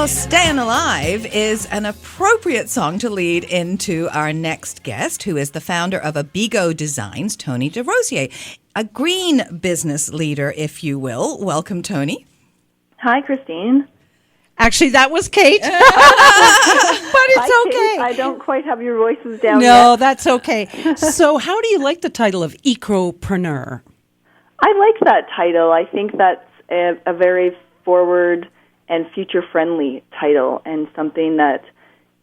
Well, Staying Alive is an appropriate song to lead into our next guest, who is the founder of Abigo Designs, Tony DeRosier, a green business leader, if you will. Welcome, Tony. Hi, Christine. Actually, that was Kate. But it's okay. Kate. I don't quite have your voices down yet. No, that's okay. So how do you like the title of Ecopreneur? I like that title. I think that's a very forward and future-friendly title, and something that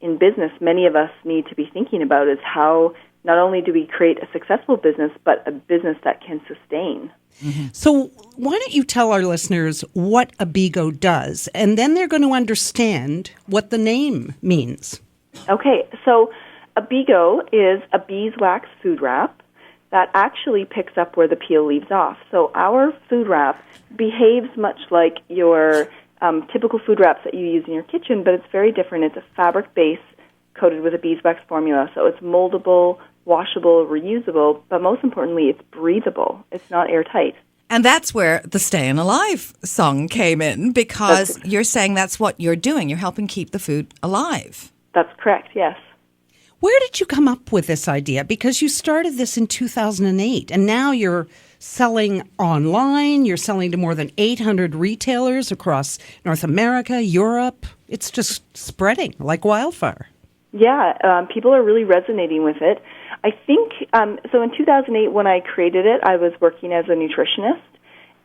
in business many of us need to be thinking about is how not only do we create a successful business, but a business that can sustain. Mm-hmm. So why don't you tell our listeners what Abigo does, and then they're going to understand what the name means. Okay, so Abigo is a beeswax food wrap that actually picks up where the peel leaves off. So our food wrap behaves much like your typical food wraps that you use in your kitchen, but it's very different. It's a fabric base coated with a beeswax formula, so it's moldable, washable, reusable, but most importantly, it's breathable. It's not airtight. And that's where the Staying Alive song came in, because you're saying that's what you're doing. You're helping keep the food alive. That's correct, yes. Where did you come up with this idea? Because you started this in 2008, and now you're selling online. You're selling to more than 800 retailers across North America, Europe. It's just spreading like wildfire. Yeah, people are really resonating with it. I think, so in 2008 when I created it, I was working as a nutritionist,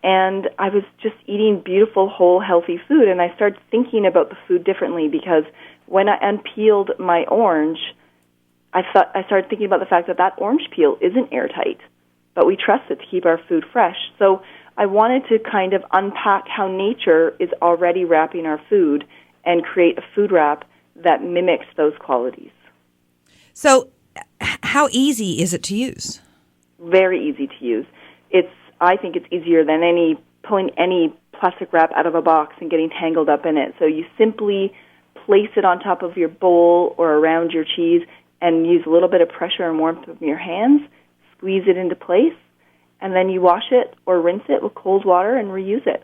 and I was just eating beautiful, whole, healthy food, and I started thinking about the food differently, because when I unpeeled my orange, I started thinking about the fact that orange peel isn't airtight, but we trust it to keep our food fresh. So I wanted to kind of unpack how nature is already wrapping our food and create a food wrap that mimics those qualities. So how easy is it to use? Very easy to use. I think it's easier than pulling any plastic wrap out of a box and getting tangled up in it. So you simply place it on top of your bowl or around your cheese and use a little bit of pressure and warmth from your hands, squeeze it into place, and then you wash it or rinse it with cold water and reuse it.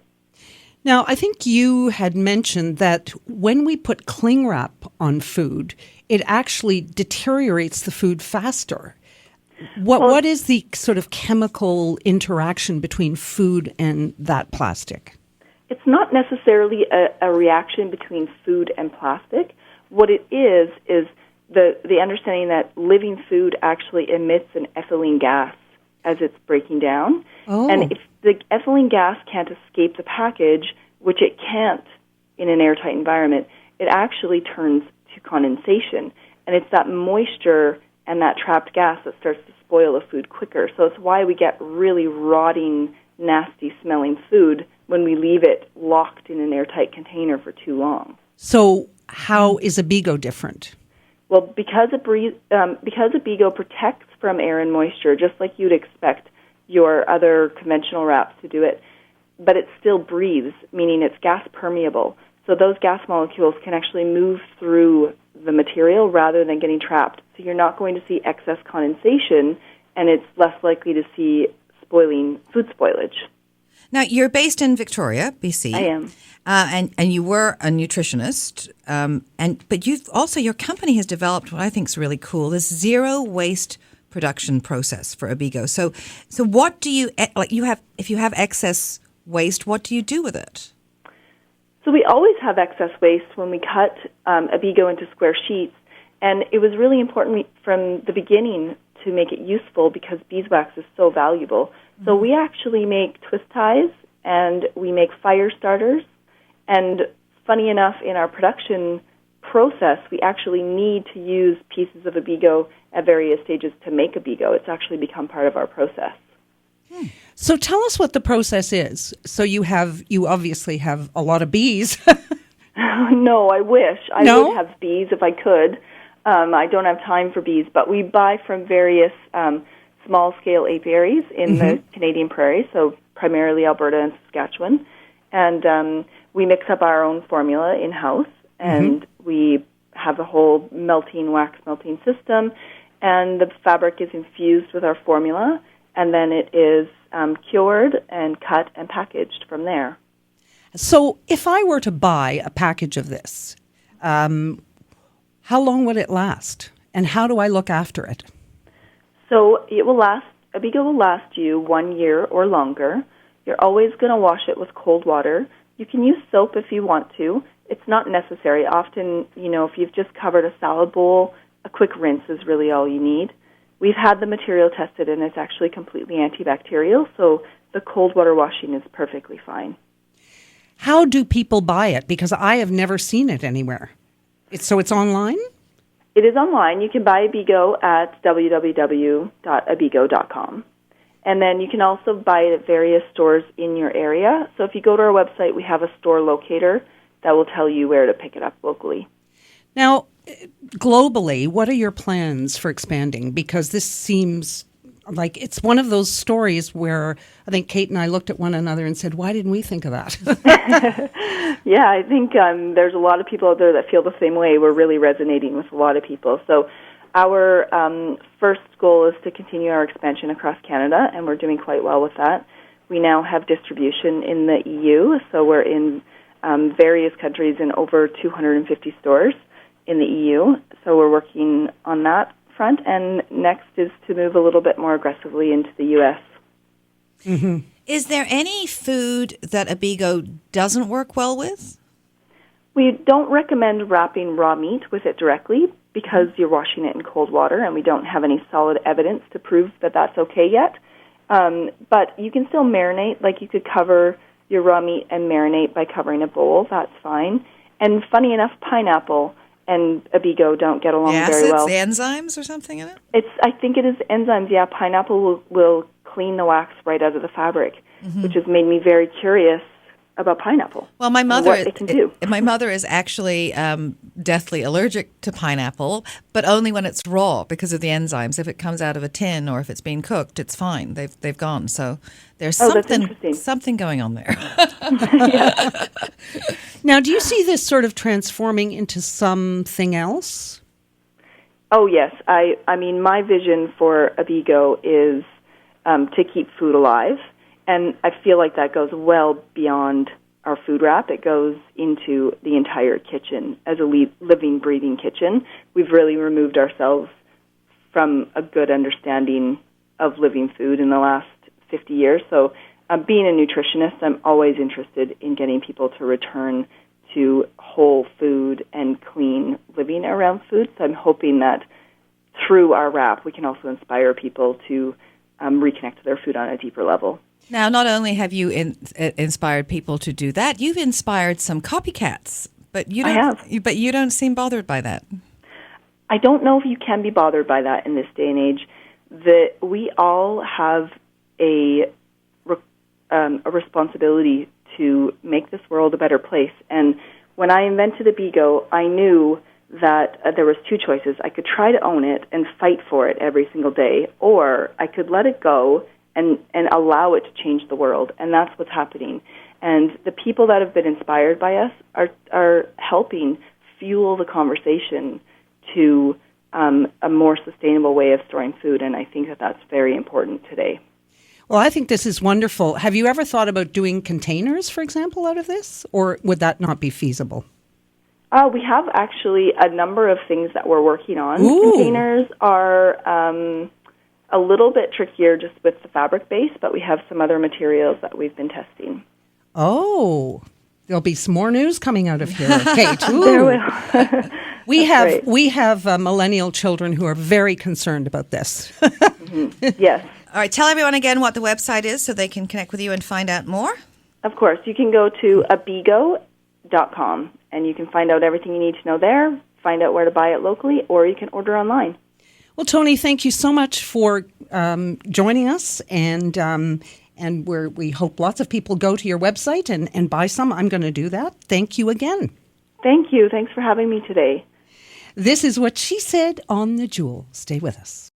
Now, I think you had mentioned that when we put cling wrap on food, it actually deteriorates the food faster. What is the sort of chemical interaction between food and that plastic? It's not necessarily a reaction between food and plastic. What it is the understanding that living food actually emits an ethylene gas as it's breaking down. Oh. And if the ethylene gas can't escape the package, which it can't in an airtight environment, it actually turns to condensation. And it's that moisture and that trapped gas that starts to spoil the food quicker. So it's why we get really rotting, nasty-smelling food when we leave it locked in an airtight container for too long. So how is Abigo different? Well, because Abigo protects from air and moisture, just like you'd expect your other conventional wraps to do it, but it still breathes, meaning it's gas permeable. So those gas molecules can actually move through the material rather than getting trapped. So you're not going to see excess condensation, and it's less likely to see food spoilage. Now, you're based in Victoria, BC. I am. And you were a nutritionist, but your company has developed what I think is really cool, this zero waste production process for Abigo. So what do you, if you have excess waste, what do you do with it? So we always have excess waste when we cut Abigo into square sheets, and it was really important from the beginning to make it useful because beeswax is so valuable. Mm-hmm. So we actually make twist ties, and we make fire starters, and funny enough, in our production process, we actually need to use pieces of Abigo at various stages to make Abigo. It's actually become part of our process. So tell us what the process is. So you obviously have a lot of bees. No, I wish. I would have bees if I could. I don't have time for bees, but we buy from various small-scale apiaries in the Canadian prairies, so primarily Alberta and Saskatchewan. And we mix up our own formula in-house, and we have a whole wax melting system, and the fabric is infused with our formula, and then it is cured and cut and packaged from there. So if I were to buy a package of this, how long would it last? And how do I look after it? So Abigo will last you 1 year or longer. You're always going to wash it with cold water. You can use soap if you want to. It's not necessary. Often, if you've just covered a salad bowl, a quick rinse is really all you need. We've had the material tested, and it's actually completely antibacterial, so the cold water washing is perfectly fine. How do people buy it? Because I have never seen it anywhere. So it's online? It is online. You can buy Abigo at www.abigo.com. And then you can also buy it at various stores in your area. So if you go to our website, we have a store locator that will tell you where to pick it up locally. Now, globally, what are your plans for expanding? Because this seems like it's one of those stories where I think Kate and I looked at one another and said, why didn't we think of that? Yeah, I think there's a lot of people out there that feel the same way. We're really resonating with a lot of people. So our first goal is to continue our expansion across Canada, and we're doing quite well with that. We now have distribution in the EU, so we're in various countries in over 250 stores in the EU. So we're working on that front, and next is to move a little bit more aggressively into the U.S. Mm-hmm. Is there any food that Abigo doesn't work well with? We don't recommend wrapping raw meat with it directly because you're washing it in cold water, and we don't have any solid evidence to prove that that's okay yet. But you can still marinate, like you could cover your raw meat and marinate by covering a bowl. That's fine. And funny enough, pineapple and Abigo don't get along very well. The enzymes or something in it? I think it is enzymes. Yeah, pineapple will clean the wax right out of the fabric, which has made me very curious about pineapple. Well, my mother, what it can do. My mother is actually deathly allergic to pineapple, but only when it's raw because of the enzymes. If it comes out of a tin or if it's been cooked, it's fine. They've gone. So there's something going on there. Now, do you see this sort of transforming into something else? Oh, yes. I mean, my vision for Abigo is to keep food alive. And I feel like that goes well beyond our food wrap. It goes into the entire kitchen. As a living, breathing kitchen, we've really removed ourselves from a good understanding of living food in the last 50 years. So being a nutritionist, I'm always interested in getting people to return to whole food and clean living around food. So I'm hoping that through our wrap, we can also inspire people to reconnect to their food on a deeper level. Now, not only have you inspired people to do that, you've inspired some copycats, but you don't seem bothered by that. I don't know if you can be bothered by that in this day and age. We all have a responsibility to make this world a better place. And when I invented Abigo, I knew that there was two choices. I could try to own it and fight for it every single day, or I could let it go and allow it to change the world. And that's what's happening. And the people that have been inspired by us are helping fuel the conversation to a more sustainable way of storing food. And I think that that's very important today. Well, I think this is wonderful. Have you ever thought about doing containers, for example, out of this? Or would that not be feasible? We have actually a number of things that we're working on. Ooh. Containers are a little bit trickier just with the fabric base, but we have some other materials that we've been testing. Oh, there'll be some more news coming out of here, Kate. Ooh. There will. We have millennial children who are very concerned about this. Yes. All right, tell everyone again what the website is so they can connect with you and find out more. Of course. You can go to Abigo.com, and you can find out everything you need to know there, find out where to buy it locally, or you can order online. Well, Tony, thank you so much for joining us, and we hope lots of people go to your website and buy some. I'm going to do that. Thank you again. Thank you. Thanks for having me today. This is What She Said on The Jewel. Stay with us.